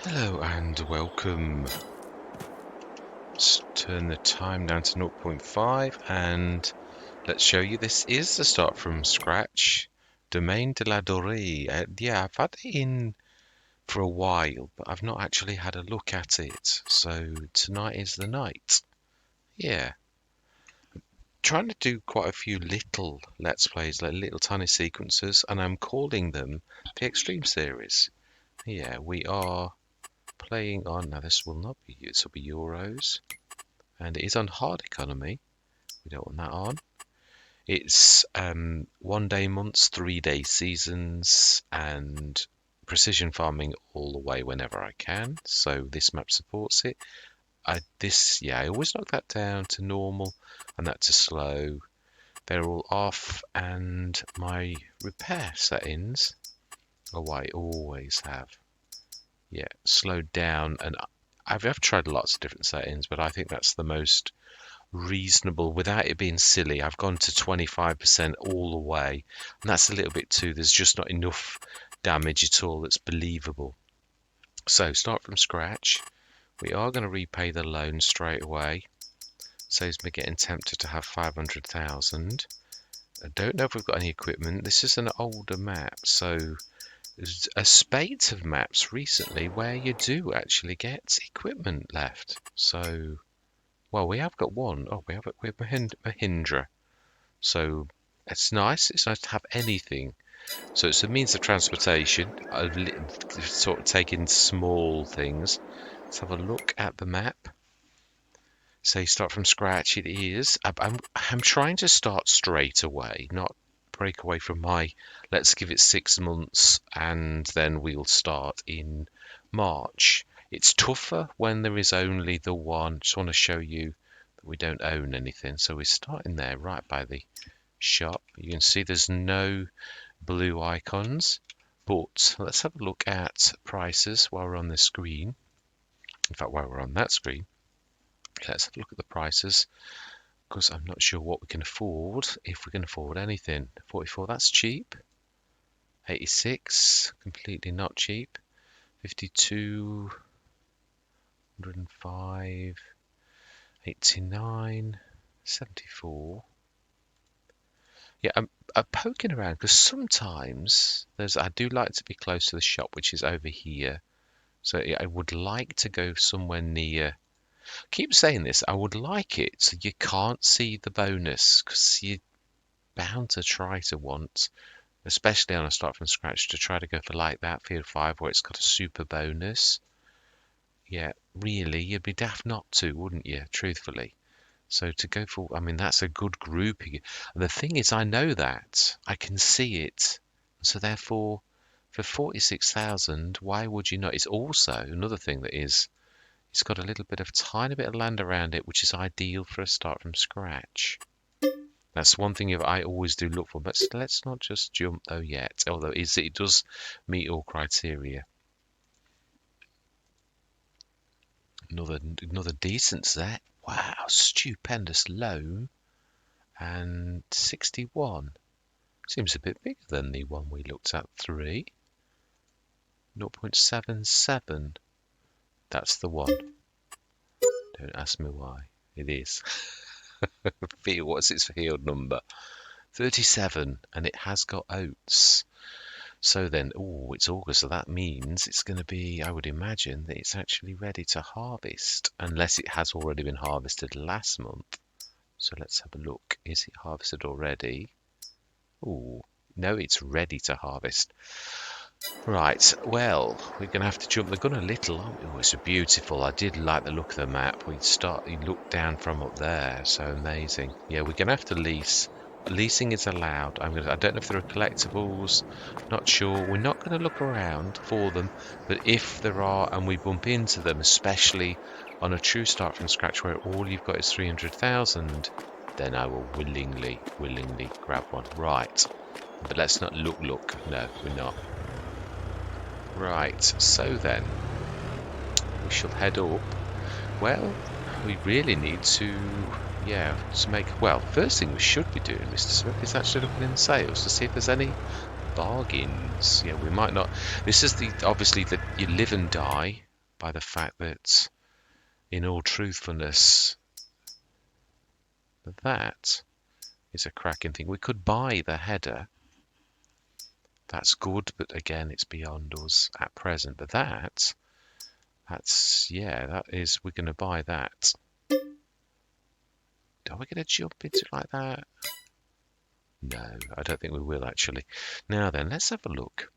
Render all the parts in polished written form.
Hello and welcome. Let's turn the time down to 0.5 and let's show you this is the start from scratch. Domaine de la Dorée. Yeah, I've had it in for a while, but I've not actually had a look at it. So tonight is the night. Yeah. Trying to do quite a few little Let's Plays, like little tiny sequences, and I'm calling them the Extreme Series. Yeah, we are playing on, now this will not be, this will be Euros. And it is on hard economy. We don't want that on. It's 1 day months, 3 day seasons, and precision farming all the way whenever I can. So this map supports it. I always knock that down to normal and that to slow. They're all off, and my repair settings, I always have. Yeah, slowed down, and I've tried lots of different settings, but I think that's the most reasonable without it being silly. I've gone to 25% all the way, and that's a little bit too. There's just not enough damage at all that's believable. So start from scratch. We are going to repay the loan straight away. Saves me getting tempted to have 500,000. I don't know if we've got any equipment. This is an older map, so there's a spate of maps recently where you do actually get equipment left. So well, we have got one. Oh, we have a Mahindra. So it's nice. It's nice to have anything. So it's a means of transportation. I've sort of taken small things. Let's have a look at the map. Say start from scratch. It is. I'm trying to start straight away, not break away from my. Let's give it 6 months and then we'll start in March. It's tougher when there is only the one. Just want to show you that we don't own anything. So we're starting there right by the shop. You can see there's no blue icons, but let's have a look at prices while we're on this screen. In fact, while we're on that screen, let's have a look at the prices because I'm not sure what we can afford, if we can afford anything. 44, that's cheap. 86, completely not cheap. 52, 105, 89, 74. Yeah, I'm poking around because sometimes I do like to be close to the shop, which is over here. So yeah, I would like to go somewhere near. Keep saying this, I would like it so you can't see the bonus because you're bound to try to want, especially on a start from scratch, to try to go for like that Field 5 where it's got a super bonus. Yeah, really, you'd be daft not to, wouldn't you, truthfully? So to go for, I mean, that's a good group. And the thing is, I know that. I can see it. So therefore, for 46,000, why would you not? It's also another thing that is, it's got a little bit of tiny bit of land around it, which is ideal for a start from scratch. That's one thing I always do look for. But let's not just jump though yet, although it does meet all criteria. Another decent set. Wow, stupendous loan. And 61. Seems a bit bigger than the one we looked at, 3. 0.77. That's the one. Don't ask me why. It is. What's its field number? 37, and it has got oats. So then, it's August, so that means it's going to be, I would imagine, that it's actually ready to harvest, unless it has already been harvested last month. So let's have a look. Is it harvested already? No, it's ready to harvest. Right, well, we're going to have to jump the gun a little, aren't we? Oh, it's beautiful. I did like the look of the map. You look down from up there, so amazing. Yeah, we're going to have to lease. Leasing is allowed. I don't know if there are collectibles, not sure. We're not going to look around for them, but if there are and we bump into them, especially on a true start from scratch where all you've got is 300,000, then I will willingly grab one. Right, but let's not look. No, we're not. Right, so then we shall head up. Well, we really need to make, well, first thing we should be doing, Mr. Smith, is actually looking in sales to see if there's any bargains. Yeah, we might not. This is obviously that you live and die. by the fact that, in all truthfulness, that is a cracking thing. We could buy the header. That's good, but again, it's beyond us at present. But yeah, we're going to buy that. Are we going to jump into it like that? No, I don't think we will actually. Now then, let's have a look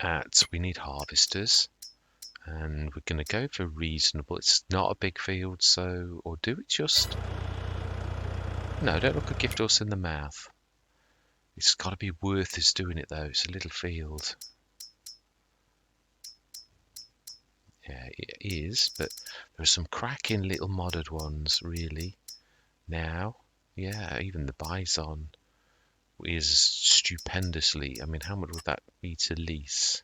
at, we need harvesters. And we're going to go for reasonable. It's not a big field, so, or do it just... No, don't look a gift horse in the mouth. It's got to be worth us doing it, though. It's a little field. Yeah, it is, but there are some cracking little modded ones, really. Now, yeah, even the bison is stupendously... I mean, how much would that be to lease?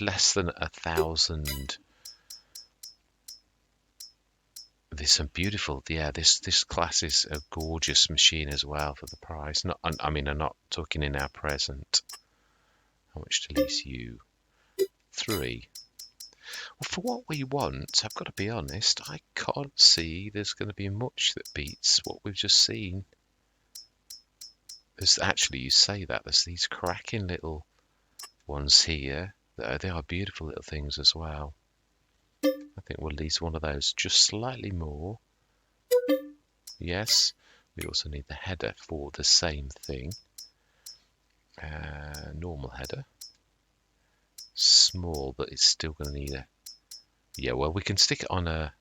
Less than 1,000. There's some beautiful, yeah, this class is a gorgeous machine as well for the price. I mean, I'm not talking in our present. How much to lease you? 3. Well, for what we want, I've got to be honest, I can't see there's going to be much that beats what we've just seen. There's actually, you say that, there's these cracking little ones here. They are beautiful little things as well. I think we'll lease one of those just slightly more. Yes, we also need the header for the same thing. Normal header. Small, but it's still going to need a... Yeah, well, we can stick it on a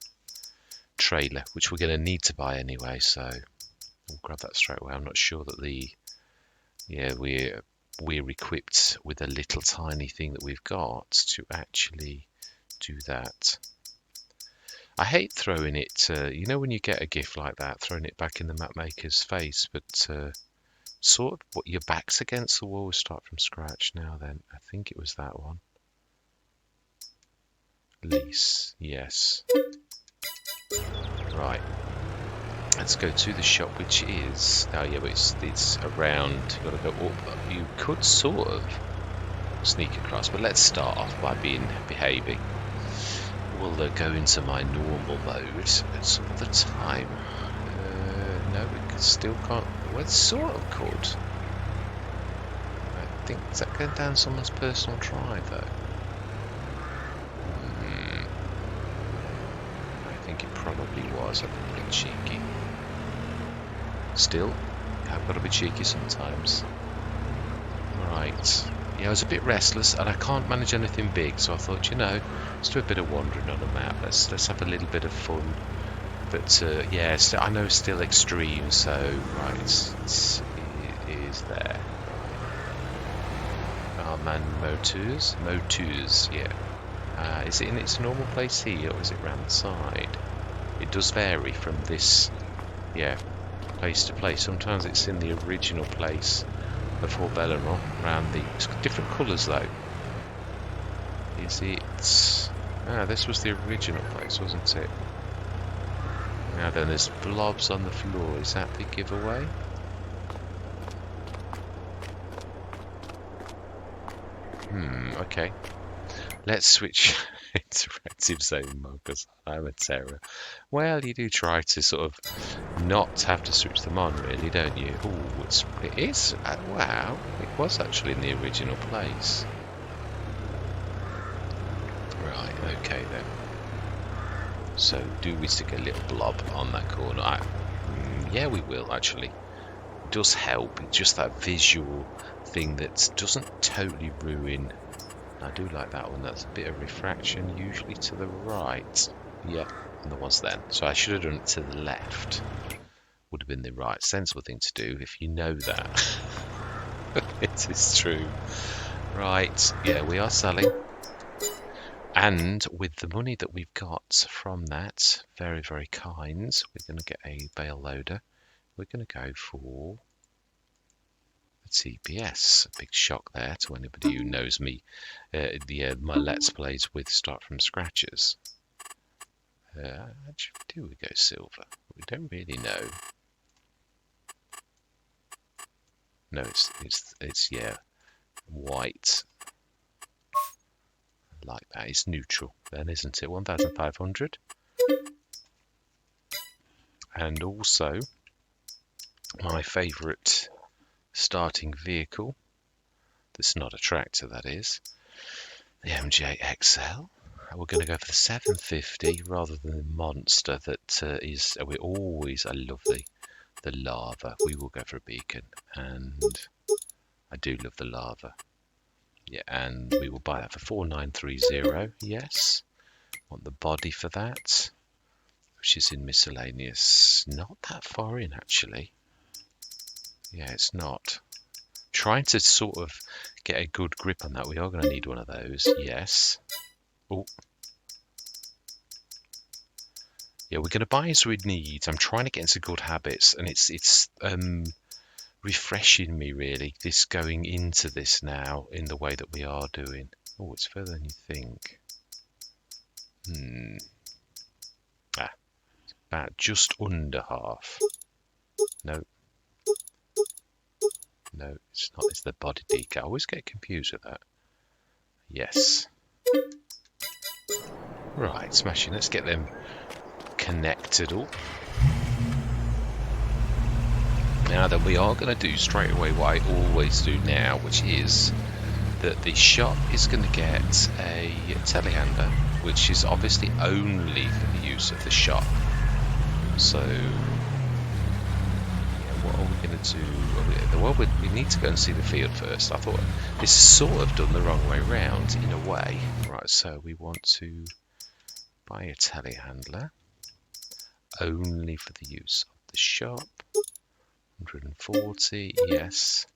trailer, which we're going to need to buy anyway, so we'll grab that straight away. I'm not sure that the... Yeah, we're equipped with a little tiny thing that we've got to actually do that. I hate throwing it, you know when you get a gift like that, throwing it back in the map maker's face, but sort of what your back's against the wall, start from scratch now then. I think it was that one. Lease, yes. Right. Let's go to the shop, which is... Oh yeah, but it's around, you've got to go up. You could sort of sneak across, but let's start off by behaving. We'll go into my normal mode. It's all the time. No, we still can't. Well, it sort of could. I think, is that going down someone's personal drive, though? I think it probably was. I've been a bit cheeky. Still, I've got to be cheeky sometimes. Right. Yeah, I was a bit restless, and I can't manage anything big, so I thought, you know, let's do a bit of wandering on a map. Let's have a little bit of fun. But yeah, I know it's still extreme, so right, it is there. Our man Motus, yeah. Is it in its normal place here, or is it round the side? It does vary from this, yeah, place to place. Sometimes it's in the original place before Belleron, around the... It's got different colours though. Is it... Ah, this was the original place, wasn't it? Now then, there's blobs on the floor. Is that the giveaway? Okay. Let's switch interactive zone mode, because I'm a terror. Well, you do try to sort of not have to switch them on, really, don't you? Oh, it is. Wow, it was actually in the original place. Right, okay then. So, do we stick a little blob on that corner? Yeah, we will, actually. It does help. It's just that visual thing that doesn't totally ruin. I do like that one. That's a bit of refraction, usually to the right. Yeah, and there was then. So I should have done it to the left. Would have been the right, sensible thing to do if you know that. It is true. Right, yeah, we are selling. And with the money that we've got from that, very, very kind, we're going to get a bale loader. We're going to go for a TPS. A big shock there to anybody who knows me. My Let's Plays with Start From Scratches. Actually, do we go silver? We don't really know. No, it's yeah, white. like that. It's neutral then, isn't it? 1,500. And also, my favourite starting vehicle, that's not a tractor, that is, the MJ XL. We're going to go for the 750 rather than the monster that is. We always, I love the lava. We will go for a beacon, and I do love the lava. Yeah, and we will buy that for 4930. Yes, want the body for that, which is in miscellaneous. Not that far in, actually. Yeah, it's not. Trying to sort of get a good grip on that. We are going to need one of those. Yes. Oh. Yeah, we're going to buy as we need. I'm trying to get into good habits, and it's refreshing me, really, this going into this now in the way that we are doing. Oh, it's further than you think. About just under half. No. No, it's not. It's the body decal. I always get confused with that. Yes. Right, smashing. Let's get them connected up. Now then, we are going to do straight away what I always do now, which is that the shop is going to get a telehandler, which is obviously only for the use of the shop. So, yeah, what are we going to do? Well, we need to go and see the field first. I thought this is sort of done the wrong way round in a way. Right, so we want to buy a telehandler only for the use of the shop. 140, yes.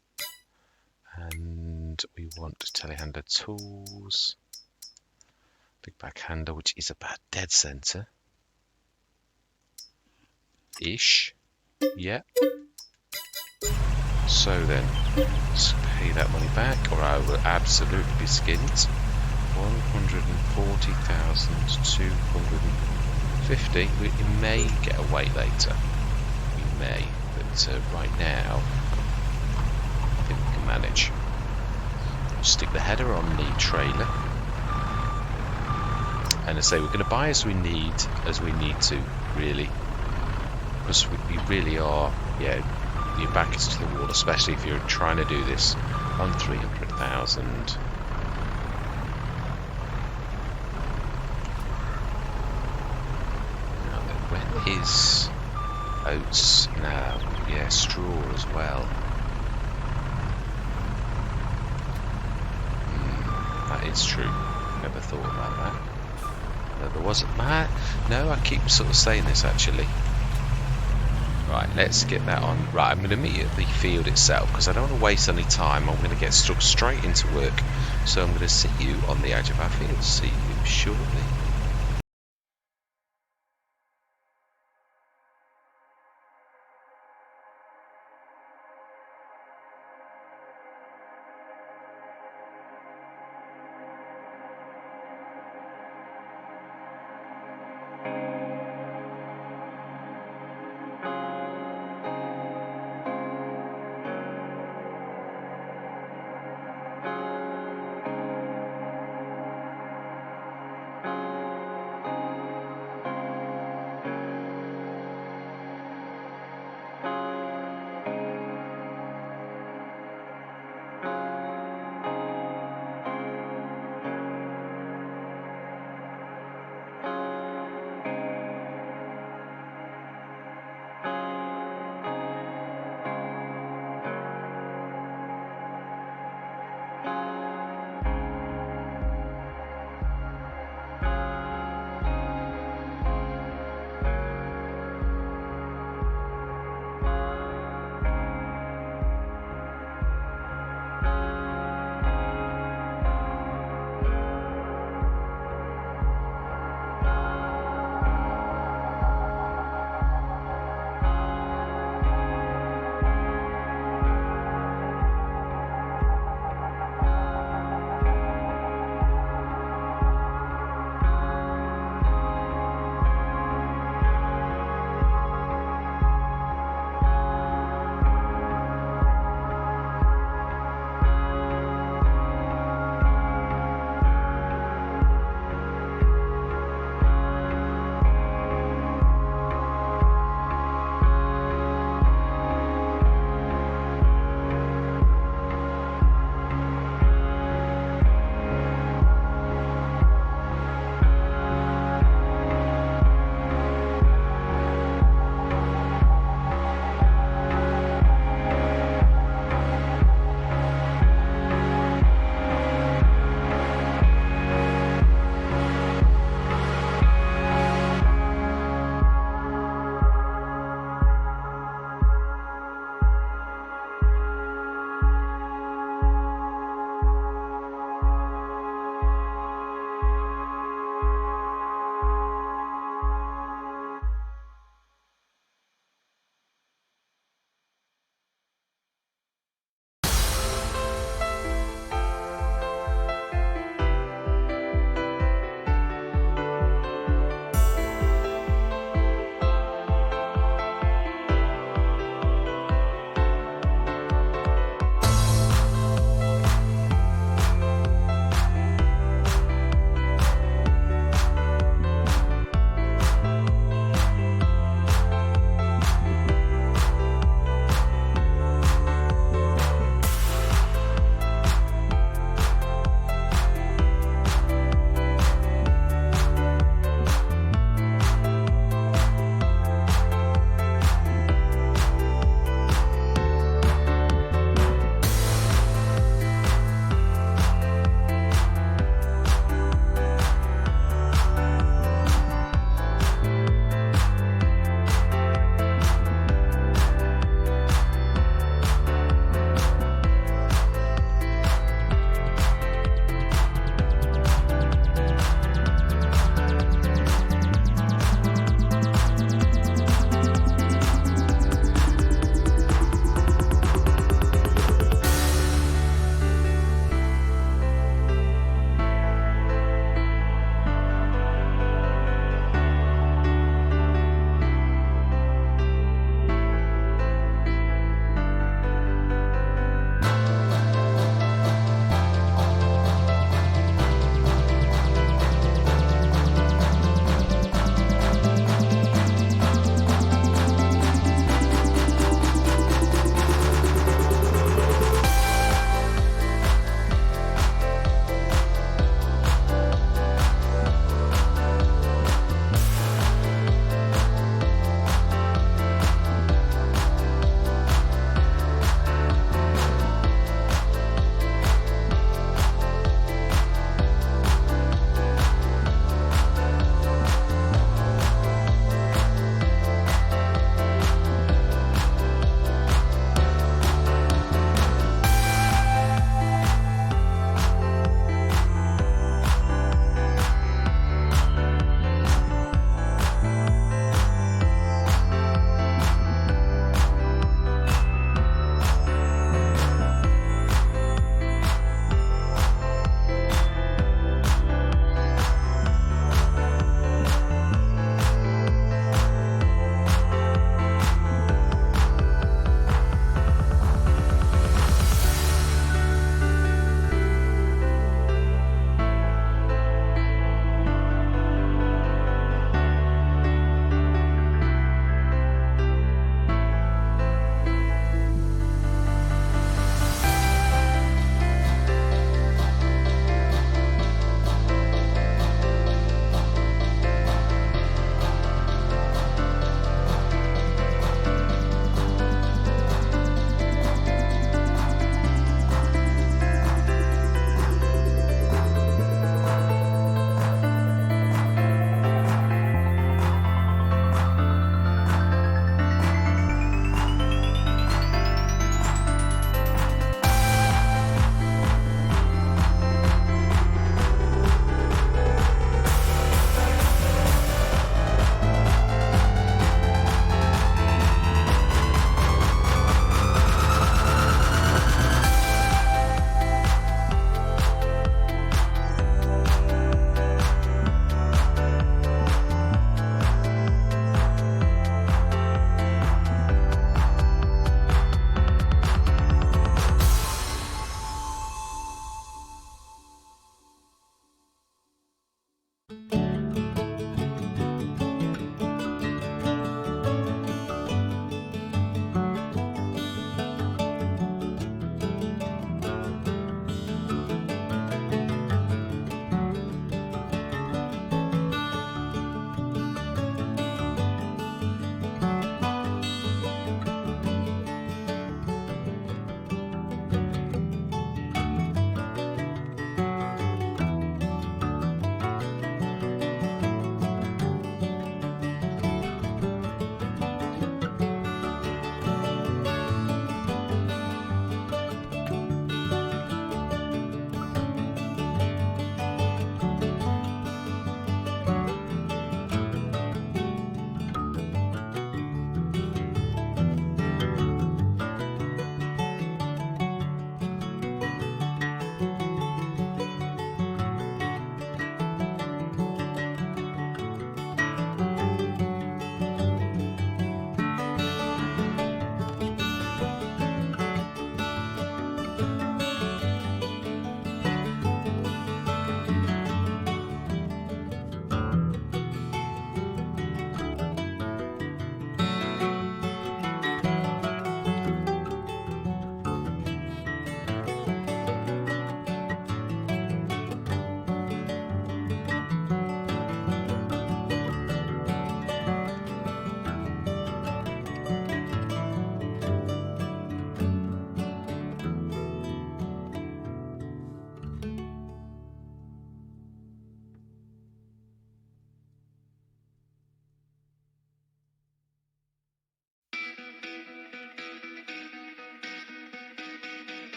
And we want telehandler tools. Big backhander, which is about dead center. Ish. Yeah. So then, let's pay that money back, or I will absolutely be skinned. 140,250. We may get away later. We may, but right now, I think we can manage. We'll stick the header on the trailer, and I say we're going to buy as we need to, really, because we really are. Yeah, your back is to the wall, especially if you're trying to do this on 300,000. When is oats now? Yeah, straw as well. That is true. Never thought about that. No, there wasn't that. No, I keep sort of saying this actually. Right, let's get that on. Right, I'm going to meet you at the field itself because I don't want to waste any time. I'm going to get stuck straight into work. So I'm going to see you on the edge of our field. See you shortly.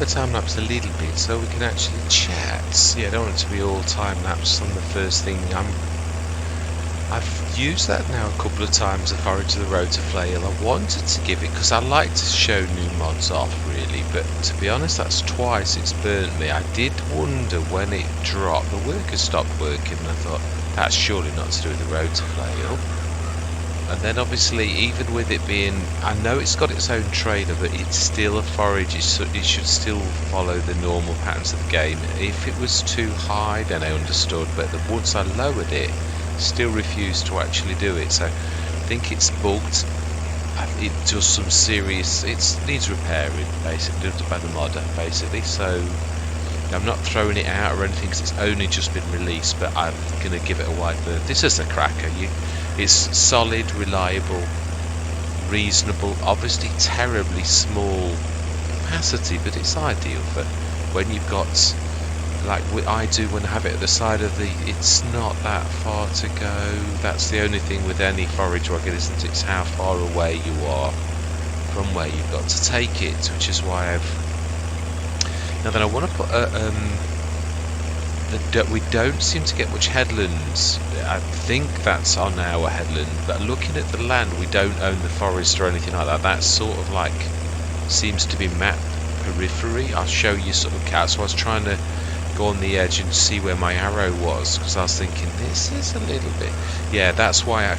time lapse a little bit so we can actually chat. Yeah, I don't want it to be all time lapse on the first thing. I've used that now a couple of times, the forage of the rotor flail. I wanted to give it because I like to show new mods off really, but to be honest, that's twice it's burnt me. I did wonder when it dropped, the worker stopped working, and I thought that's surely not to do with the rotor flail. And then obviously, even with it being, I know it's got its own trainer, but it's still a forage. It should still follow the normal patterns of the game. If it was too high, then I understood, but once I lowered it, still refused to actually do it. So I think it's bugged. It does some serious, it needs repairing basically, done by the modder basically. So I'm not throwing it out or anything because it's only just been released, but I'm going to give it a wide berth. This is a cracker. It's solid, reliable, reasonable, obviously terribly small capacity, but it's ideal for when you've got, like I do when I have it at the side of the, it's not that far to go. That's the only thing with any forage wagon, isn't it? It's how far away you are from where you've got to take it, which is why now then I want to put we don't seem to get much headlands. I think that's on our headland, but looking at the land, we don't own the forest or anything like that. That's sort of like, seems to be map periphery. I'll show you sort of cat. So I was trying to go on the edge and see where my arrow was, because I was thinking this is a little bit, yeah, that's why I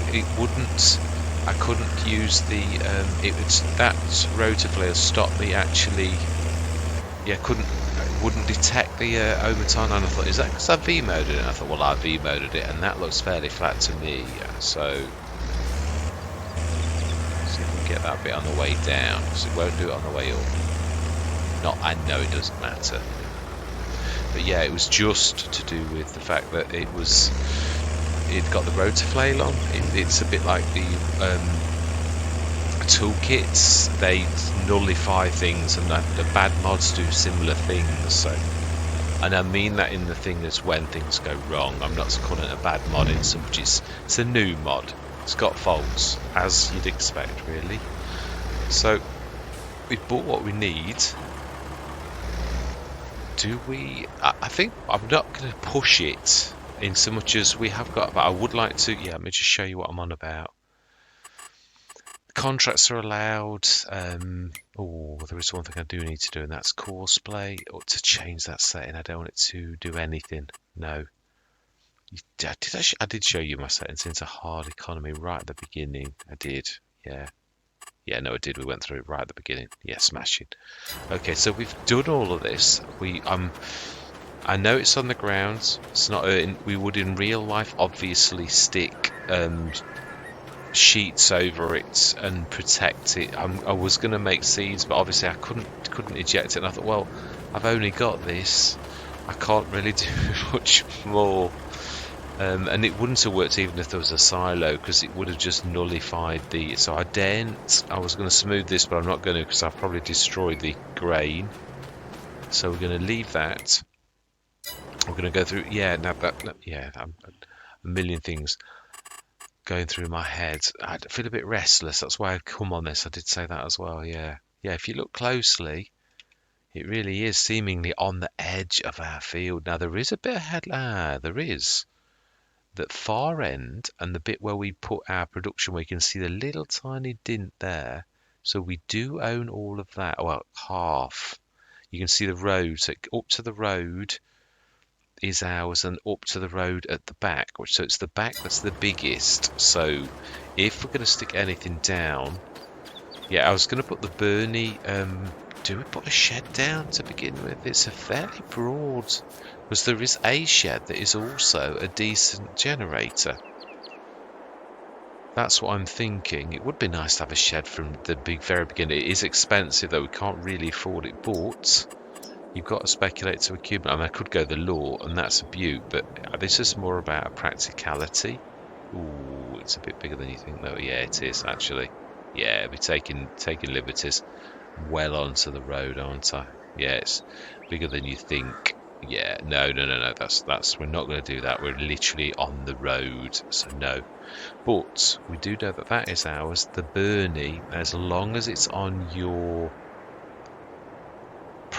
couldn't use the that rotor flare stopped me actually. Yeah, wouldn't detect the overtime, and I thought, is that because I V-moded it? And I thought, well, I V-moded it, and that looks fairly flat to me. So see if we can get that bit on the way down, because it won't do it on the way up. I know it doesn't matter. But yeah, it was just to do with the fact that it got the rotor flail on. It's a bit like the toolkits, they nullify things, and the bad mods do similar things. So, and I mean that in the thing is when things go wrong. I'm not calling it a bad mod in so much it's a new mod. It's got faults, as you'd expect really. So we've bought what we need. Do we? I think I'm not going to push it in so much as we have got, but I would like to. Yeah, let me just show you what I'm on about. Contracts are allowed. There is one thing I do need to do, and that's courseplay. Or to change that setting, I don't want it to do anything. No. I did show you my settings into hard economy right at the beginning. I did. Yeah. Yeah, no, I did. We went through it right at the beginning. Yeah, smashing. Okay, so we've done all of this. I know it's on the ground. It's not. We would in real life obviously stick sheets over it and protect it. I was going to make seeds, but obviously I couldn't eject it, and I thought, well, I've only got this, I can't really do much more. And it wouldn't have worked even if there was a silo, because it would have just nullified the, so I was going to smooth this, but I'm not going to, because I've probably destroyed the grain. So we're going to leave that. We're going to go through, a million things going through my head. I feel a bit restless. That's why I've come on this. I did say that as well. Yeah. If you look closely, it really is seemingly on the edge of our field. Now there is a bit of headland. There is that far end, and the bit where we put our production, where you can see the little tiny dint there. So we do own all of that. Well, half. You can see the road. So up to the road is ours, and up to the road at the back, so it's the back that's the biggest. So if we're going to stick anything down, I was going to put the Bernie, do we put a shed down to begin with? It's a fairly broad, because there is a shed that is also a decent generator. That's what I'm thinking. It would be nice to have a shed from the very beginning. It is expensive though, we can't really afford it, but you've got to speculate to accumulate. I mean, I could go the law, and that's a beaut, but this is more about a practicality. Ooh, it's a bit bigger than you think, though. Yeah, it is, actually. Yeah, we're taking liberties well onto the road, aren't I? Yeah, it's bigger than you think. Yeah, no. We're not going to do that. We're literally on the road, so no. But we do know that is ours. The Bernie, as long as it's on your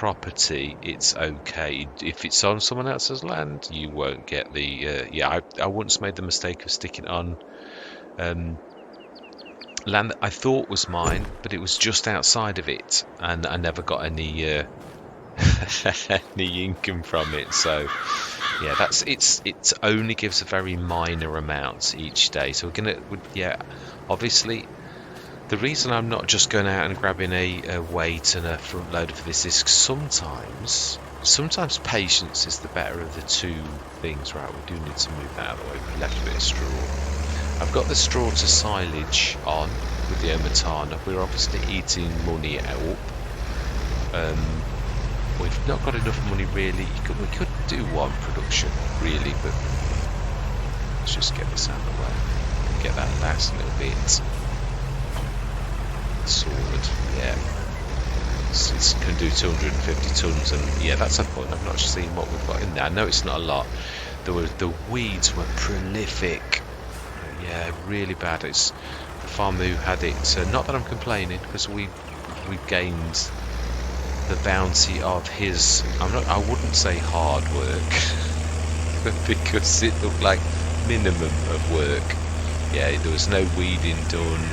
property, it's okay. If it's on someone else's land, you won't get the. Yeah, I once made the mistake of sticking it on land that I thought was mine, but it was just outside of it, and I never got any any income from it. So yeah, it only gives a very minor amount each day. So yeah, obviously. The reason I'm not just going out and grabbing a weight and a front loader for this is sometimes patience is the better of the two things. Right, we do need to move that out of the way. We left a bit of straw. I've got the straw to silage on with the Omatana. We're obviously eating money up. We've not got enough money really. We could do one production really, but let's just get this out of the way. Get that last little bit. Sorted, yeah. It can do 250 tons, and yeah, that's a point. I've not seen what we've got in there. I know it's not a lot. The weeds were prolific. Yeah, really bad. It's the farmer who had it. So not that I'm complaining, because we gained the bounty of his. I wouldn't say hard work, because it looked like minimum of work. Yeah, there was no weeding done.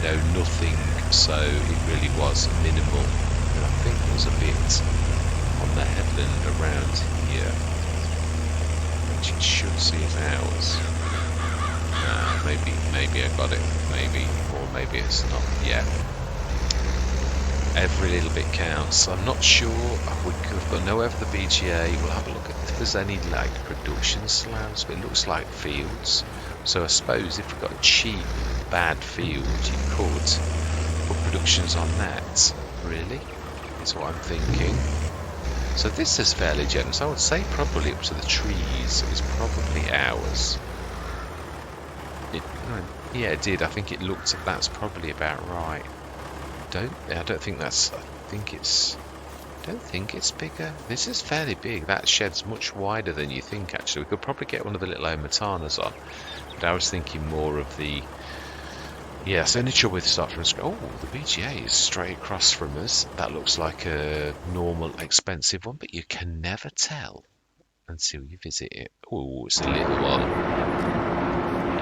No, nothing, so it really was minimal. And I think there was a bit on the headland around here, which it should see as ours. Maybe I got it, or maybe it's not. Yeah, every little bit counts. I'm not sure. We've got no over the BGA. We'll have a look at if there's any like production slabs, but it looks like fields. So I suppose if we've got a cheap, bad field, you could put productions on that, really, is what I'm thinking. So this is fairly generous. I would say probably up to the trees is probably ours. Yeah, it did. I think it looked, that's probably about right. I don't think it's bigger. This is fairly big. That shed's much wider than you think, actually. We could probably get one of the little Omatanas on. But I was thinking more of the... Yeah, so only trouble with start from scratch. Oh, the BGA is straight across from us. That looks like a normal, expensive one, but you can never tell until you visit it. Oh, it's a little one.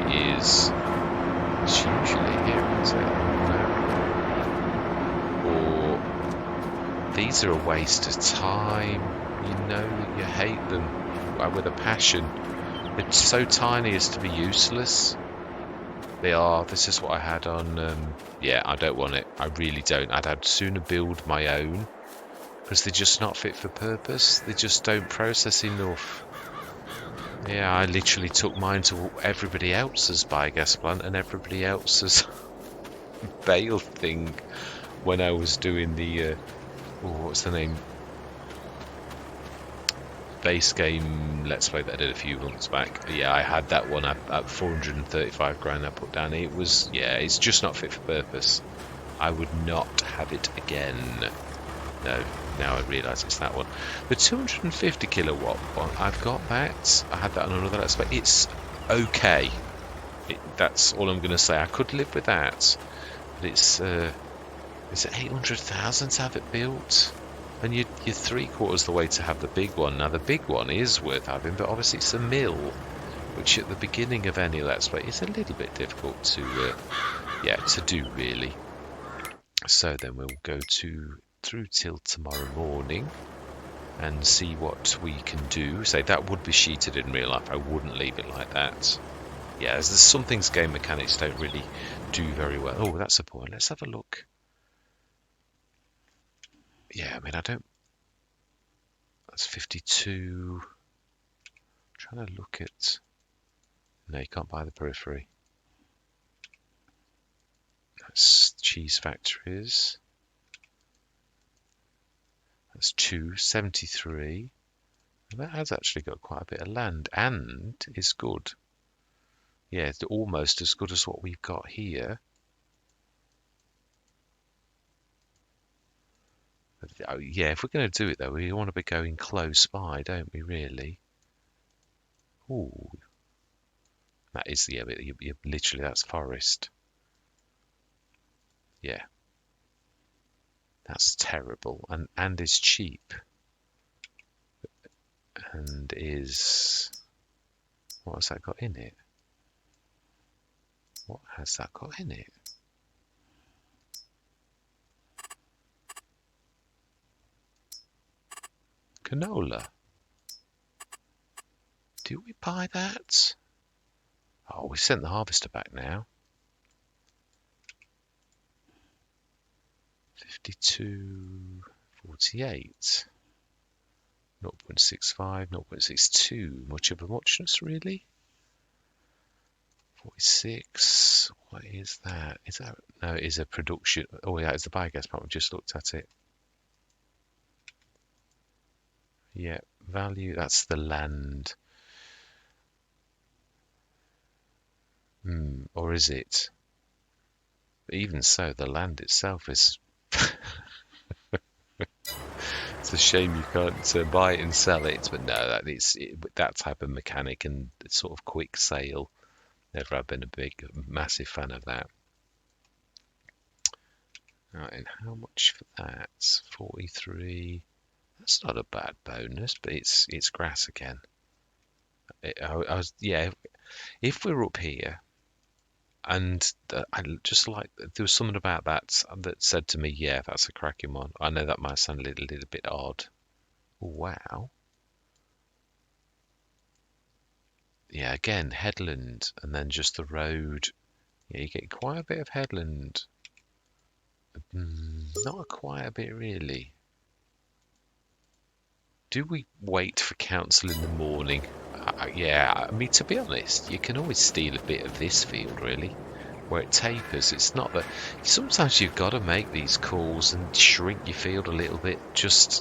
It is. It's usually here, isn't it? Or these are a waste of time. You know, you hate them with a passion. It's so tiny as to be useless. They are. This is what I had on. Yeah, I don't want it. I really don't. I'd sooner build my own, because they're just not fit for purpose. They just don't process enough. Yeah, I literally took mine to everybody else's biogas plant and everybody else's bale thing when I was doing the. What's the name? Base game Let's Play that I did a few months back. Yeah, I had that one at 435 grand I put down. It was, yeah, it's just not fit for purpose. I would not have it again. No, now I realise it's that one. The 250 kilowatt one, I've got that. I had that on another Let's Play. It's okay. That's all I'm going to say. I could live with that. But it's 800,000 to have it built. And you're 3/4 the way to have the big one. Now the big one is worth having, but obviously it's a mill, which at the beginning of any Let's Play is a little bit difficult to do really. So then we'll go through till tomorrow morning and see what we can do. So that would be sheeted in real life. I wouldn't leave it like that. Yeah, there's some things game mechanics don't really do very well. Oh, that's a point. Let's have a look. Yeah, I mean, I don't... That's 52. I'm trying to look at... No, you can't buy the periphery. That's cheese factories. That's 273. And that has actually got quite a bit of land and is good. Yeah, it's almost as good as what we've got here. Yeah, if we're going to do it though, we want to be going close by, don't we, really? Ooh. That is, yeah, literally, that's forest. Yeah. That's terrible. And is cheap. And is... What has that got in it? What has that got in it? Canola. Do we buy that? Oh, we sent the harvester back now. 52.48. 0.65, 0.62. Much of a muchness, really? 46. What is that? Is that... No, it is a production... Oh, yeah, it's the biogas plant. We just looked at it. Yeah, value. That's the land. Or is it? Even so, the land itself is... It's a shame you can't buy it and sell it, but no, that type of mechanic and sort of quick sale. Never have been a massive fan of that. Right, and how much for that? 43. That's not a bad bonus, but it's grass again. Yeah. If we're up here, and I just like there was something about that said to me, yeah, that's a cracking one. I know that might sound a little bit odd. Wow. Yeah, again, headland, and then just the road. Yeah, you get quite a bit of headland. Not quite a bit, really. Do we wait for council in the morning? Yeah, I mean, to be honest, you can always steal a bit of this field, really. Where it tapers, it's not that... Sometimes you've got to make these calls and shrink your field a little bit,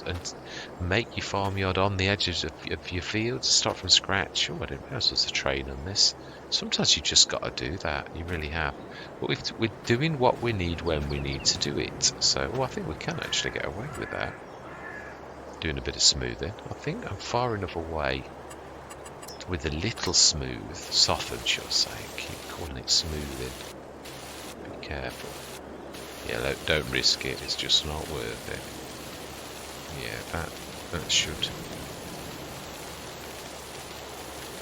and make your farmyard on the edges of your field, start from scratch. Oh, I didn't realise there was a train on this. Sometimes you just got to do that, you really have. But we're doing what we need when we need to do it. So, I think we can actually get away with that. Doing a bit of smoothing. I think I'm far enough away with a little smooth, soften, should I say. Keep calling it smoothing. Be careful. Yeah, don't risk it. It's just not worth it. Yeah, that should...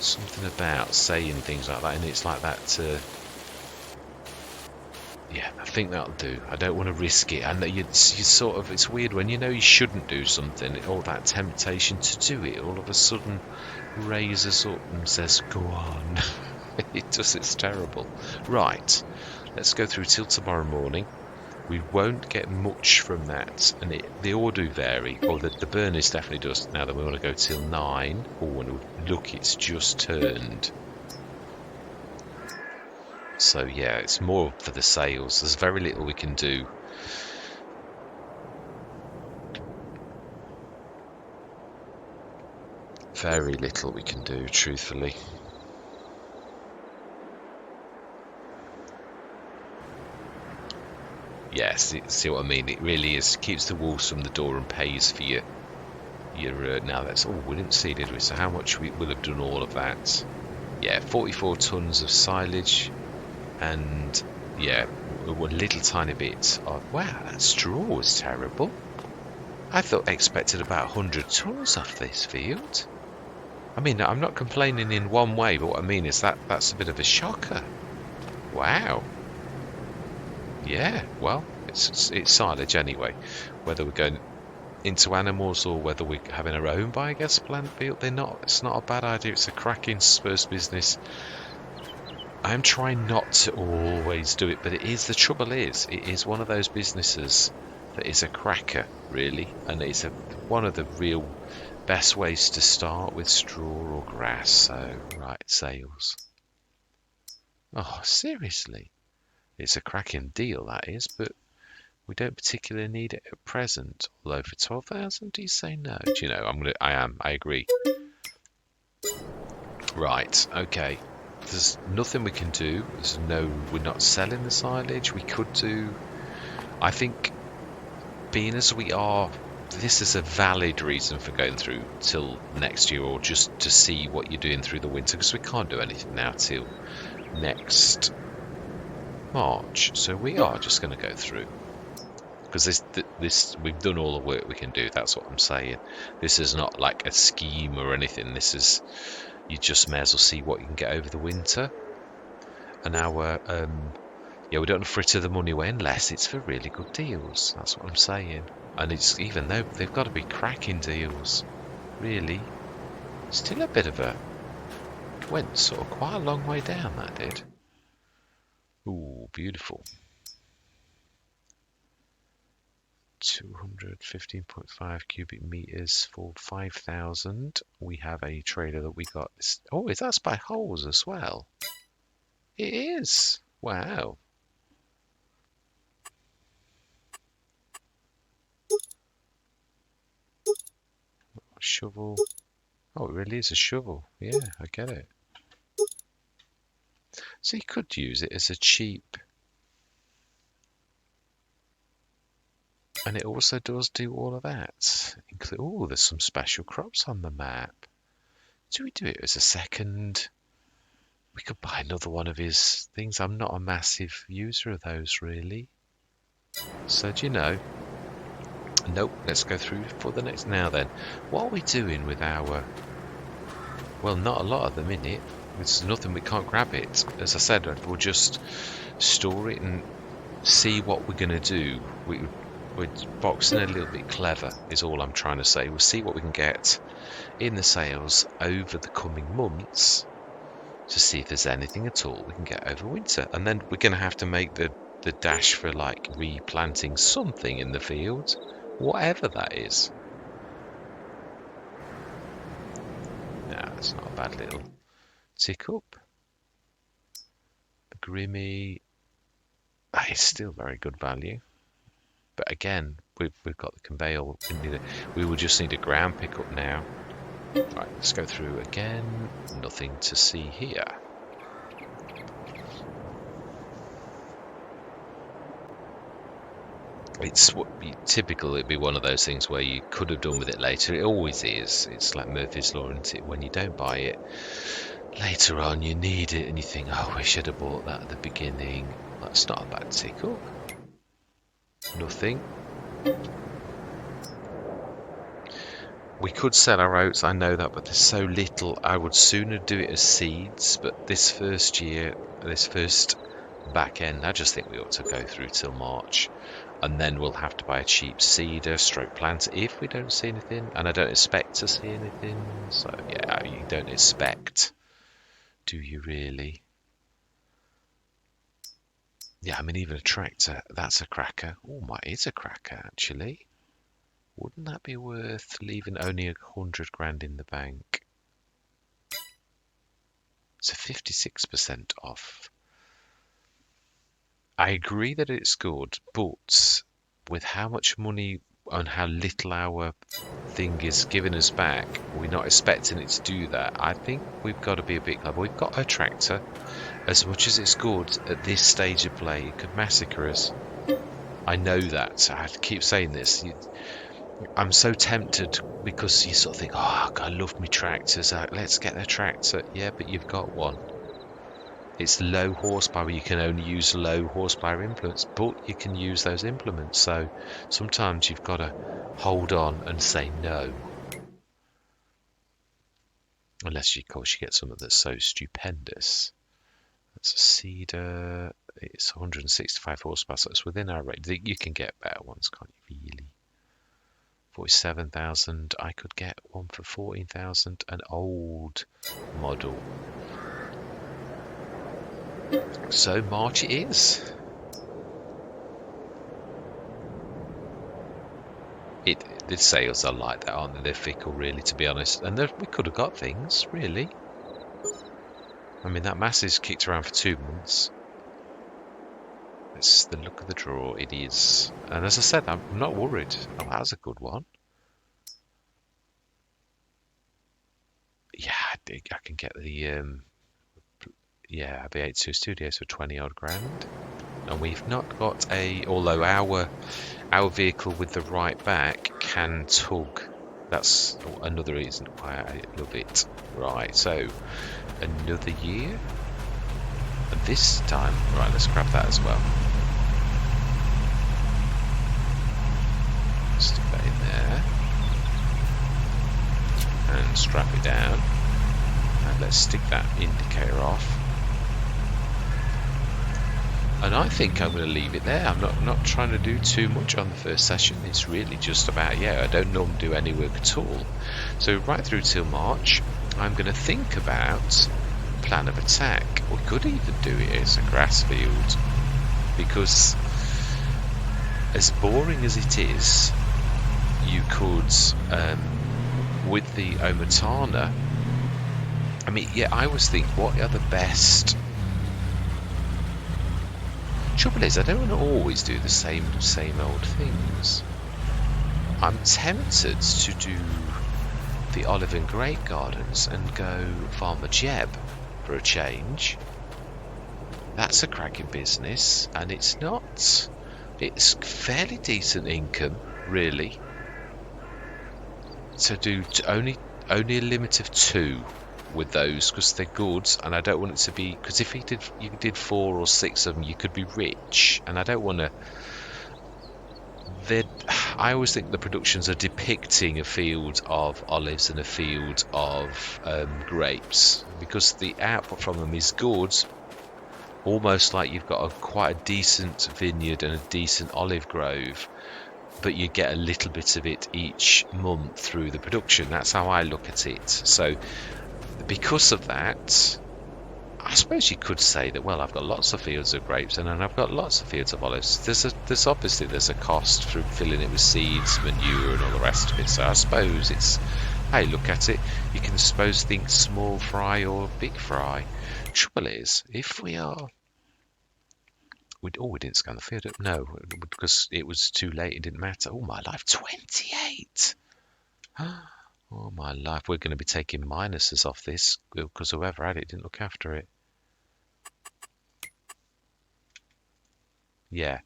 Something about saying things like that, and it's like that... Yeah, I think that'll do. I don't want to risk it. And you sort of... It's weird when you know you shouldn't do something, all that temptation to do it, all of a sudden raises up and says, go on. It's terrible. Right, let's go through till tomorrow morning. We won't get much from that, and they all do vary. Or the burners definitely does. Now that we want to go till 9. Oh, and look, it's just turned. So yeah, it's more for the sales. There's very little we can do. Very little we can do, truthfully. Yes, see what I mean? It really is, keeps the wolves from the door and pays for your now that's... Oh, we didn't see, did we? So how much we will have done all of that? Yeah, 44 tons of silage, and yeah, a little tiny bit of... Wow, that straw was terrible. I expected about 100 tons off this field. I mean, I'm not complaining in one way, but what I mean is that's a bit of a shocker. Wow. Yeah, well, it's silage anyway. Whether we're going into animals or whether we're having our own biogas plant built, it's not a bad idea. It's a cracking first business. I'm trying not to always do it, but it is one of those businesses that is a cracker, really, and it's one of the real best ways to start with straw or grass. So, right, sales. Oh, seriously. It's a cracking deal, that is, but we don't particularly need it at present. Although for 12,000, do you say no? Do you know, I agree. Right, okay. There's nothing we can do. We're not selling the silage. We could do... I think, being as we are, this is a valid reason for going through till next year, or just to see what you're doing through the winter, because we can't do anything now till next March. So we are just going to go through. because this we've done all the work we can do. That's what I'm saying. This is not like a scheme or anything. This is, you just may as well see what you can get over the winter. And our yeah, we don't fritter the money away unless it's for really good deals. That's what I'm saying. And it's, even though they've got to be cracking deals, really, still a bit of a, went sort of quite a long way down, that did. Ooh, beautiful. 215.5 cubic meters for 5,000. We have a trailer that we got. Oh, that's by holes as well. It is. Wow. Shovel. Oh, it really is a shovel. Yeah, I get it. So you could use it as a cheap. And it also does do all of that. Oh, there's some special crops on the map. Do we do it as a second? We could buy another one of his things. I'm not a massive user of those, really. So, do you know? Nope, let's go through for the next. Now then, what are we doing with our... Well, not a lot at the minute. There's nothing, we can't grab it. As I said, we'll just store it and see what we're going to do. We're boxing a little bit clever, is all I'm trying to say. We'll see what we can get in the sales over the coming months to see if there's anything at all we can get over winter. And then we're going to have to make the dash for like replanting something in the fields, whatever that is. No, it's not a bad little tick up. The Grimmy, it's still very good value. But again, we've got the conveyor. We will just need a ground pickup now. Right, let's go through again. Nothing to see here. It's typical. It'd be one of those things where you could have done with it later. It always is. It's like Murphy's Law, isn't it? When you don't buy it later on, you need it, and you think, "Oh, we should have bought that at the beginning." That's not a bad tick up. Nothing. We could sell our oats, I know that, but there's so little. I would sooner do it as seeds, but this first year, this first back end, I just think we ought to go through till March, and then we'll have to buy a cheap seeder, stroke planter, if we don't see anything, and I don't expect to see anything. So yeah, you don't expect, do you really? Yeah, I mean, even a tractor, that's a cracker. Oh my, it's a cracker actually. Wouldn't that be worth leaving only 100 grand in the bank? It's a 56% off. I agree that it's good, but with how much money and how little our thing is giving us back, we're not expecting it to do that. I think we've got to be a bit clever. We've got a tractor. As much as it's good at this stage of play, it could massacre us. I know that. I keep saying this. I'm so tempted because you sort of think, oh, I love me tractors. Let's get a tractor. Yeah, but you've got one. It's low horsepower. You can only use low horsepower implements, but you can use those implements. So sometimes you've got to hold on and say no. Unless, of course, you get something that's so stupendous. That's a cedar. It's 165 horsepower, so it's within our range. You can get better ones, can't you, really? 47,000. I could get one for 14,000. An old model. So March it is. The sales are like that, aren't they? They're fickle, really, to be honest. And we could have got things, really. I mean, that massiv's kicked around for 2 months. It's the look of the draw. It is. And as I said, I'm not worried. Oh, that was a good one. Yeah, I can get the B82 Studios for 20 odd grand. And we've not got although our vehicle with the right back can tug. That's another reason why I love it. Right, so another year. And this time, right, let's grab that as well. and strap it down. And let's stick that indicator off. And I think I'm going to leave it there. I'm not trying to do too much on the first session. It's really just about, I don't normally do any work at all. So right through till March, I'm going to think about plan of attack. We could even do it as a grass field, because as boring as it is, you could, with the Omatana, I mean, I always think, what are the best... Trouble is, I don't want to always do the same old things. I'm tempted to do the olive and grape gardens and go Farmer Jeb for a change. That's a cracking business, and it's fairly decent income, really. To do only a limit of 2 with those, because they're good, and I don't want it to be, because if you did 4 or 6 of them, you could be rich, and I don't want to. I always think the productions are depicting a field of olives and a field of grapes, because the output from them is good, almost like you've got quite a decent vineyard and a decent olive grove, but you get a little bit of it each month through the production. That's how I look at it. So because of that, I suppose you could say that, well, I've got lots of fields of grapes and then I've got lots of fields of olives. There's obviously a cost for filling it with seeds, manure and all the rest of it. So I suppose it's, hey, look at it, you can suppose think small fry or big fry. Trouble is, if we are... we didn't scan the field. No, because it was too late, it didn't matter. Oh my life, 28! Oh my life, we're going to be taking minuses off this because whoever had it didn't look after it. Yeah,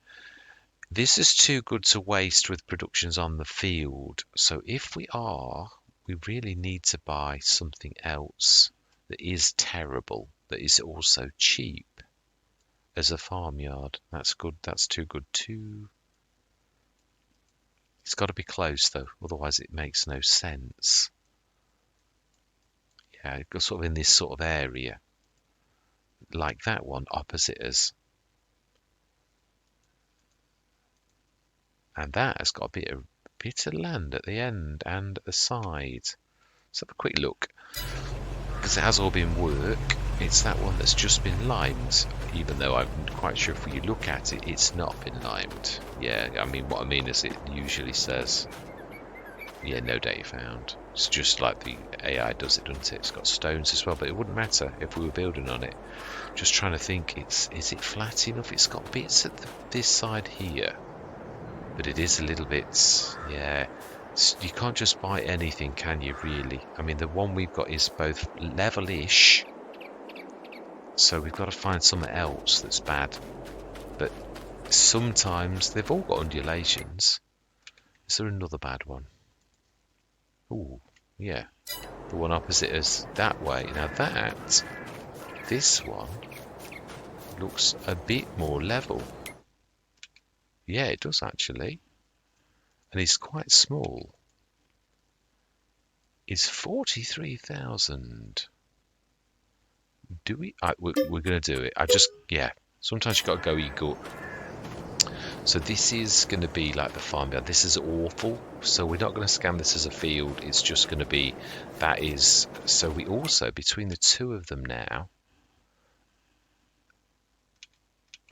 this is too good to waste with productions on the field. So if we really need to buy something else that is terrible, that is also cheap as a farmyard. That's good. That's too good too. It's got to be close though, otherwise it makes no sense. Yeah, it goes sort of in this sort of area, like that one opposite us, and that has got a bit of land at the end and at the side. Let's have a quick look, because it has all been work. It's that one that's just been limed, even though I'm quite sure if you look at it, it's not been limed. Yeah, I mean, what I mean is it usually says, yeah, no data found. It's just like the AI does it, doesn't it? It's got stones as well, but it wouldn't matter if we were building on it. Just trying to think, is it flat enough? It's got bits at this side here, but it is a little bit, yeah. You can't just buy anything, can you, really? I mean, the one we've got is both level-ish, so we've got to find something else that's bad. But sometimes they've all got undulations. Is there another bad one? Ooh, yeah. The one opposite us that way. Now this one looks a bit more level. Yeah, it does actually. And it's quite small. It's 43,000. Do we? We're going to do it. Sometimes you've got to go your gut. So this is going to be like the farmyard. This is awful. So we're not going to scan this as a field. It's just going to be, that is. So we also, between the two of them now.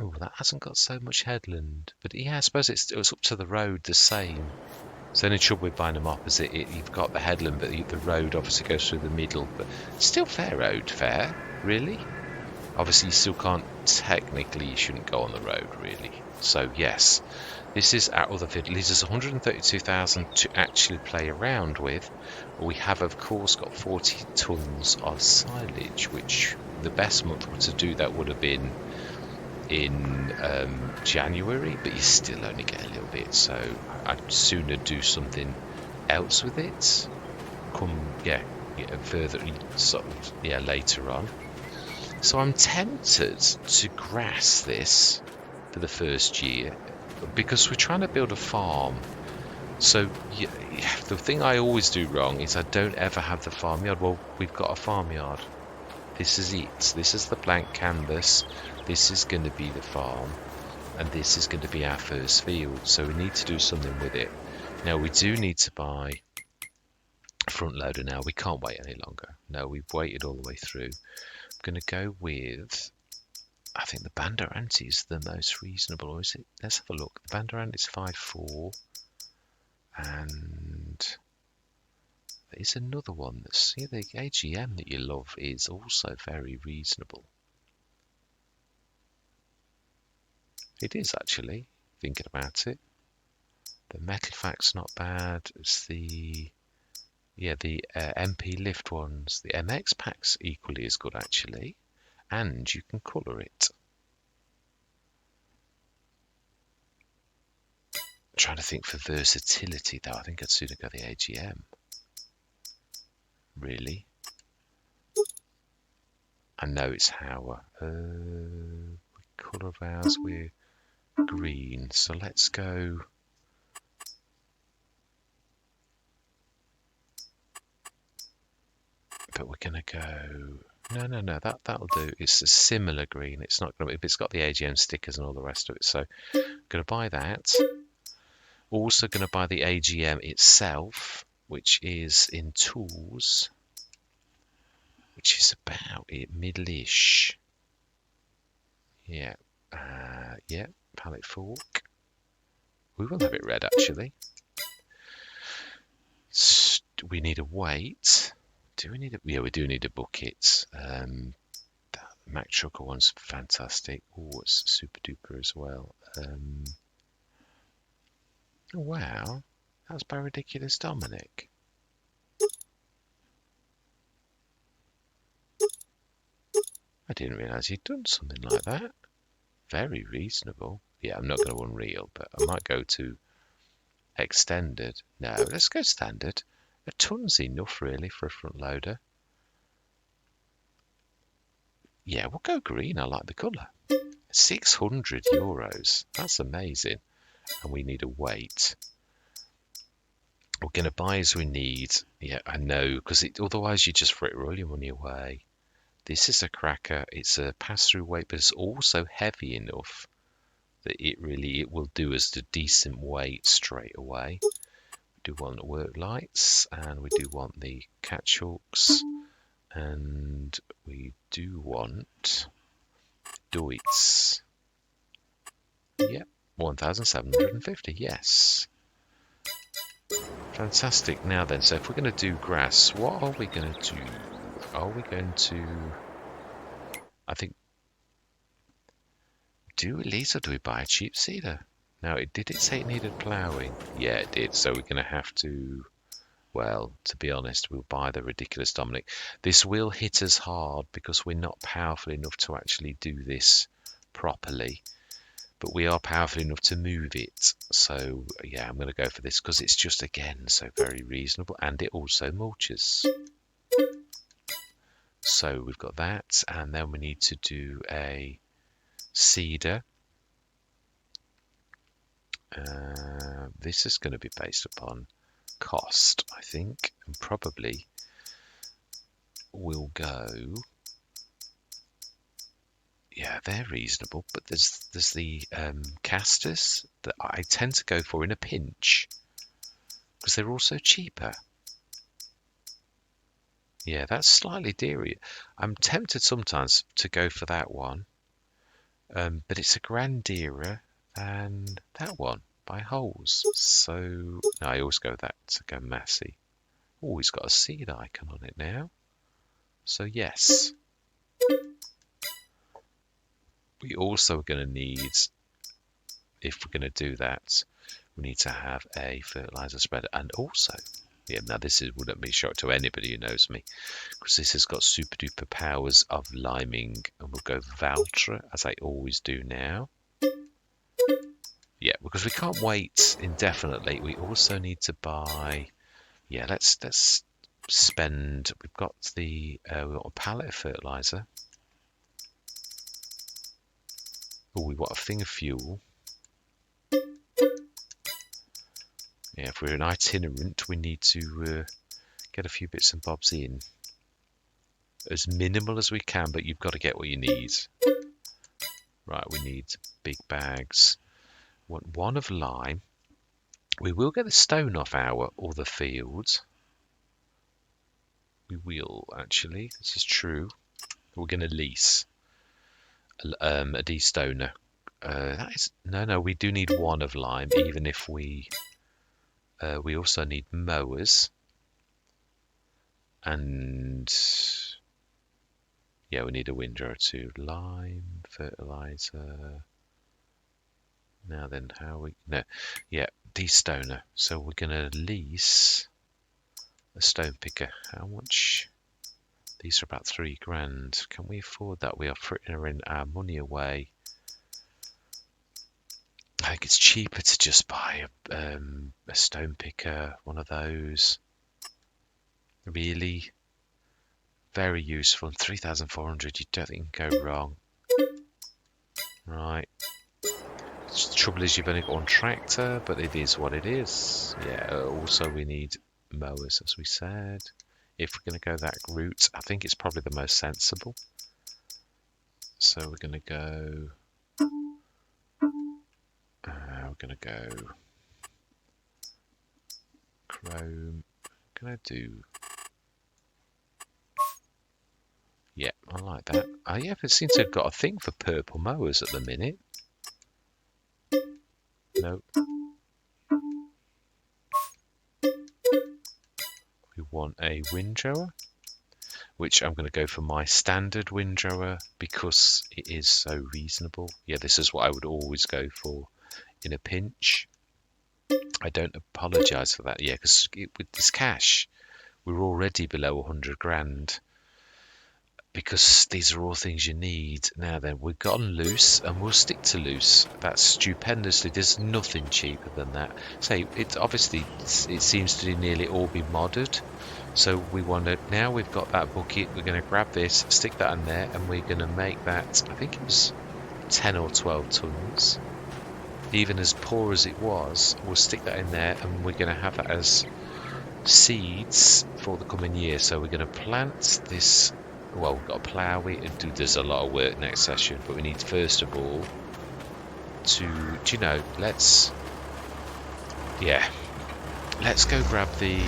Oh, that hasn't got so much headland. But yeah, I suppose it's up to the road the same. So the only trouble with buying them opposite it, you've got the headland, but the road obviously goes through the middle. But still fair road, fair, really. Obviously, you still can't, technically, you shouldn't go on the road, really. So yes, this is our other field. It leaves us 132,000 to actually play around with. We have, of course, got 40 tons of silage, which the best month to do that would have been in January, but you still only get a little bit, so I'd sooner do something else with it further sort of later on. So I'm tempted to grass this for the first year, because we're trying to build a farm So yeah, the thing I always do wrong is I don't ever have the farmyard. Well, we've got a farmyard. This is it. This is the blank canvas. This is going to be the farm. And this is going to be our first field. So we need to do something with it. Now we do need to buy a front loader now. We can't wait any longer. No, we've waited all the way through. I'm going to go with, I think the Banderanti is the most reasonable, or is it? Let's have a look. The Banderanti is 5.4. And there's another one that's, yeah, the AGM that you love is also very reasonable. It is actually, thinking about it. The Metal Fact's not bad. It's the, yeah, the MP Lift ones. The MX Pack's equally as good actually. And you can colour it. I'm trying to think for versatility though. I think I'd sooner go the AGM. Really? I know it's Hauer. Colour of ours, we're green. So let's go. But we're going to go. No. That'll do. It's a similar green. It's not going to. If it's got the AGM stickers and all the rest of it. So, I'm going to buy that. Also going to buy the AGM itself, which is in tools, which is about it middle-ish. Yeah. Yeah. Palette fork. We will have it red actually. We need a weight. Do we need a? Yeah, we do need a bucket. That Mac Trucker one's fantastic. Oh, it's super duper as well. Oh, wow, that's by Ridiculous Dominic. I didn't realise he'd done something like that. Very reasonable. Yeah, I'm not going to Unreal, but I might go to Extended. No, let's go Standard. A ton's enough, really, for a front loader. Yeah, we'll go green. I like the colour. €600. That's amazing. And we need a weight. We're going to buy as we need. Yeah, I know, because otherwise you just throw all your money away. This is a cracker. It's a pass-through weight, but it's also heavy enough that it will do us the decent weight straight away. We do want the work lights, and we do want the catch hooks, and we do want Deutz. Yep, 1,750. Yes. Fantastic. Now then, so if we're going to do grass, what are we going to do? Are we going to, I think, do we lease or do we buy a cheap seeder? Now, did it say it needed ploughing? Yeah, it did. So we're going to have to, well, to be honest, we'll buy the Ridiculous Dominic. This will hit us hard because we're not powerful enough to actually do this properly. But we are powerful enough to move it. So, yeah, I'm going to go for this because it's just, again, so very reasonable. And it also mulches. So we've got that. And then we need to do a seeder. This is going to be based upon cost, I think. And probably we'll go... Yeah, they're reasonable, but there's the casters that I tend to go for in a pinch because they're also cheaper. Yeah, that's slightly dearer. I'm tempted sometimes to go for that one, but it's a grand dearer than that one by holes. So no, I always go with that to go Massey. Oh, he's got a seed icon on it now. So yes. We also are going to need, if we're going to do that, we need to have a fertilizer spreader. And also, yeah, now this wouldn't be a shock to anybody who knows me, because this has got super duper powers of liming. And we'll go Valtra, as I always do now. Yeah, because we can't wait indefinitely. We also need to buy, yeah, let's spend, we've got we've got a pallet of fertilizer. Oh, we've got a thing of fuel. Yeah, if we're an itinerant, we need to get a few bits and bobs in. As minimal as we can, but you've got to get what you need. Right, we need big bags. Want one of lime. We will get the stone off our other fields. We will, actually. This is true. We're going to lease a de-stoner. No, we do need one of lime, even if we also need mowers. And yeah, we need a windrow too. Lime, fertilizer. Now then, how we... No, yeah, de-stoner. So we're going to lease a stone picker. How much? These are about £3 grand. Can we afford that? We are frittering our money away. I think it's cheaper to just buy a stone picker, one of those. Really very useful. And 3,400, you don't think you can go wrong. Right. The trouble is you've only got one tractor, but it is what it is. Yeah, also we need mowers, as we said. If we're going to go that route, I think it's probably the most sensible. So we're going to go... we're going to go... Chrome. Can I do... Yeah, I like that. Yeah, it seems to have got a thing for purple mowers at the minute. No. We want a windrower, which I'm going to go for my standard windrower because it is so reasonable. Yeah, this is what I would always go for in a pinch. I don't apologise for that. Yeah, because with this cash, we're already below 100 grand. Because these are all things you need. Now then, we've gotten loose, and we'll stick to loose. That's stupendously. There's nothing cheaper than that. So it obviously it seems to nearly all be modded. So we want to. Now we've got that bucket. We're going to grab this, stick that in there, and we're going to make that. I think it was 10 or 12 tons. Even as poor as it was, we'll stick that in there, and we're going to have that as seeds for the coming year. So we're going to plant this. Well, we've got to plough it and do. There's a lot of work next session, but we need first of all to, do you know, let's go grab the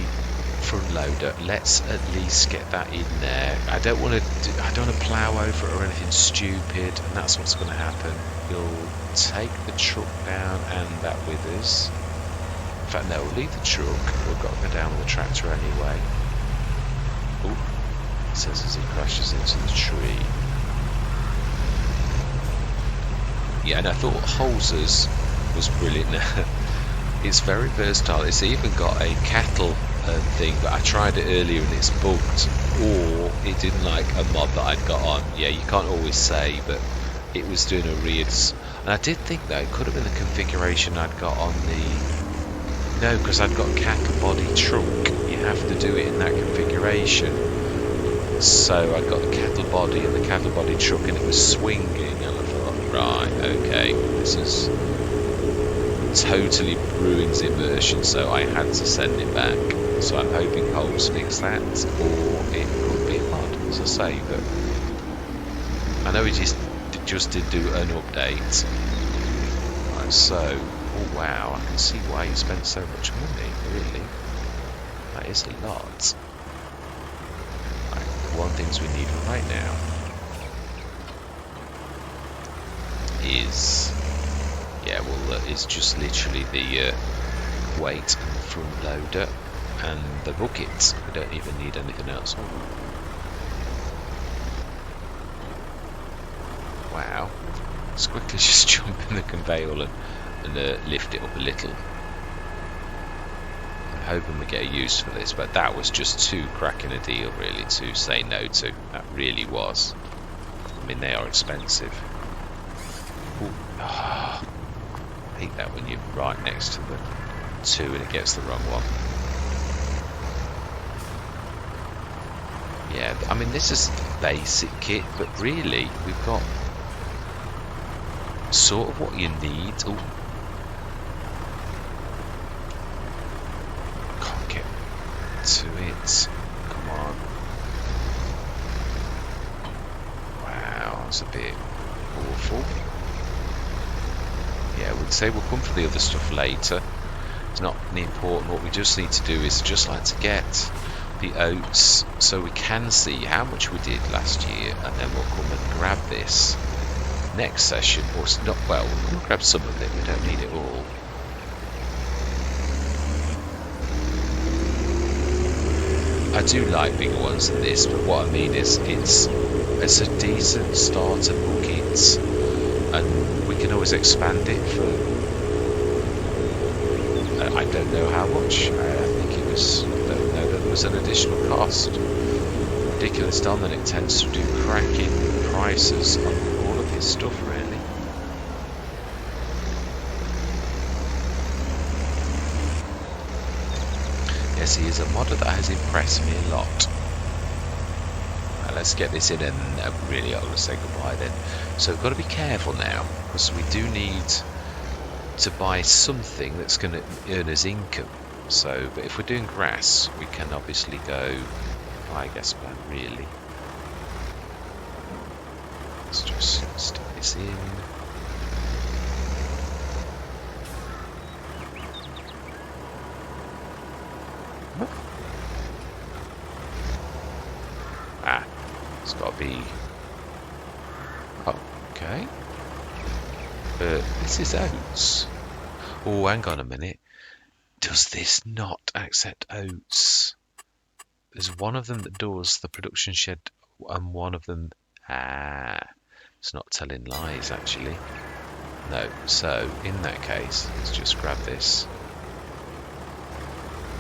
front loader. Let's at least get that in there. I don't want to plough over it or anything stupid, and that's what's going to happen. We'll take the truck down and that with us. In fact, no, we'll leave the truck. We've got to go down with the tractor anyway. Ooh. It says as he crashes into the tree. Yeah, and I thought Holzers was brilliant. It's very versatile. It's even got a cattle thing, but I tried it earlier and it's bugged, or it didn't like a mod that I'd got on. Yeah, you can't always say, but it was doing a weird... And I did think that it could have been the configuration I'd got on the... No, because I'd got a cattle body trunk. You have to do it in that configuration. So I got the cattle body and the cattle body truck, and it was swinging, and I thought, right, okay, this is totally ruins immersion, so I had to send it back. So I'm hoping Holes fix that, or it could be a mod, as I say, but I know he just did do an update. Right, so, oh wow, I can see why he spent so much money, really. That is a lot. One things we need right now is, it's just literally the weight and the front loader and the buckets. We don't even need anything else. Wow, let's quickly just jump in the conveyor and lift it up a little. Hoping we get a use for this, but that was just too cracking a deal really to say no to. That really was. I mean, they are expensive. I hate that when you're right next to the two and it gets the wrong one. Yeah, I mean, this is the basic kit, but really we've got sort of what you need. Ooh. looks a bit awful. Yeah, we'd say we'll come for the other stuff later. It's not important. What we just need to do is just like to get the oats so we can see how much we did last year, and then we'll come and grab this next session. Or it's not, well, we'll come and grab some of it. We don't need it all. I do like bigger ones than this, but what I mean is it's a decent starter bucket, and we can always expand it for I don't know how much. I think it was, I don't know, there was an additional cost. Ridiculous. Dominic tends to do cracking prices on all of his stuff, really. Yes, he is a modder that has impressed me a lot. Let's get this in, and really I'm going to say goodbye then. So we've got to be careful now, because we do need to buy something that's going to earn us income. So, but if we're doing grass, we can obviously go, I guess, really. Let's just stick this in. Ah, it's got to be. Oh, okay. This is oats. Oh, hang on a minute. Does this not accept oats? There's one of them that does, the production shed, and one of them... Ah, it's not telling lies, actually. No, so, in that case, let's just grab this.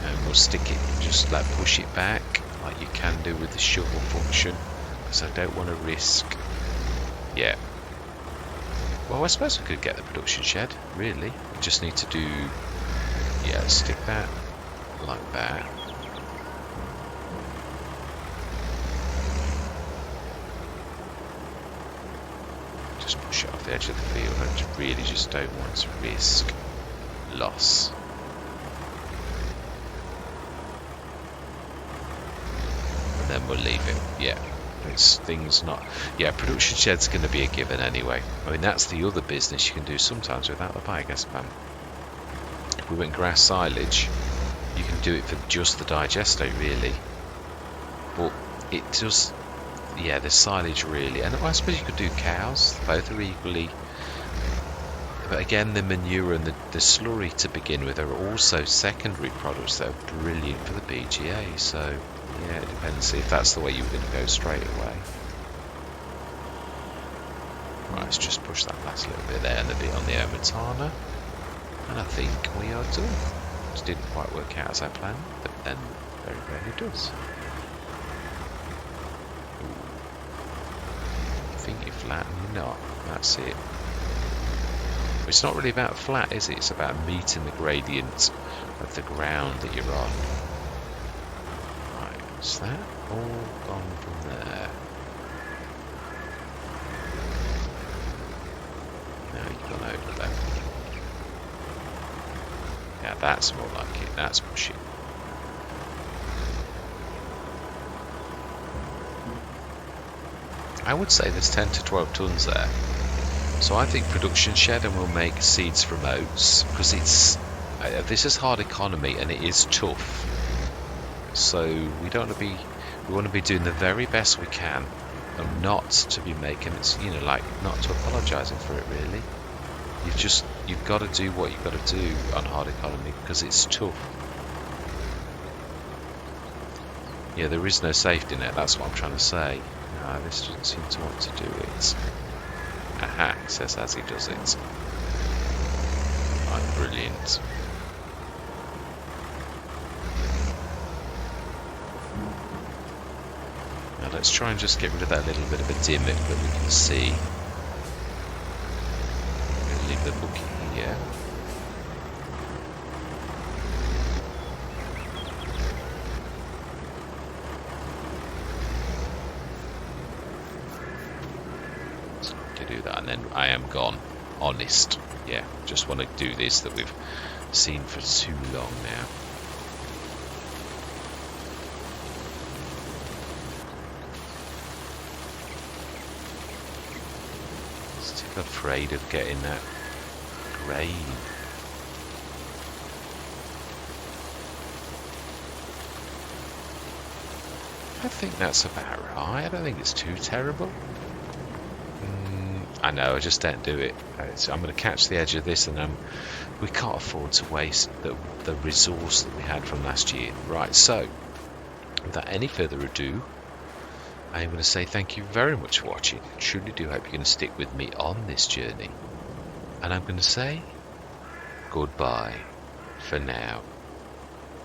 And we'll stick it, just like push it back, like you can do with the shovel function. Because I don't want to risk... Yeah. Well, I suppose we could get the production shed, really. We just need to do... Yeah, stick that like that. Just push it off the edge of the field. I really just don't want to risk loss. And then we'll leave it. Yeah. It's things not... Yeah, production shed's going to be a given anyway. I mean, that's the other business you can do sometimes without the biogas plant. If we went grass silage, you can do it for just the digestate, really. But it does... Yeah, the silage, really. And I suppose you could do cows. Both are equally... But again, the manure and the slurry to begin with are also secondary products that are brilliant for the BGA. So... Yeah, it depends if that's the way you were going to go straight away. Right, let's just push that last little bit there and a bit on the Omatana. And I think we are done. It didn't quite work out as I planned, but then very rarely does. Ooh. You think you're flat and you're not. That's it. It's not really about flat, is it? It's about meeting the gradient of the ground that you're on. Is that all gone from there? No, you've gone over there. Yeah, that's more like it. That's pushing. I would say there's 10 to 12 tons there. So I think production shed, and we'll make seeds from oats, because it's this is hard economy and it is tough. So we don't want to be, we want to be doing the very best we can, and not to be making it, you know, like not to apologising for it really. You've got to do what you've got to do on hard economy because it's tough. Yeah, there is no safety net. That's what I'm trying to say. No, this doesn't seem to want to do it. Aha, it says as he does it. Right, brilliant. Let's try and just get rid of that little bit of a dimmet that we can see. I'm going to leave the book here. To do that, and then I am gone. Honest. Yeah, just want to do this that we've seen for too long now. Still afraid of getting that grain. I think that's about right. I don't think it's too terrible. I know, I just don't do it. So I'm going to catch the edge of this, and we can't afford to waste the resource that we had from last year. Right, so without any further ado, I'm going to say thank you very much for watching. I truly do hope you're going to stick with me on this journey. And I'm going to say goodbye for now.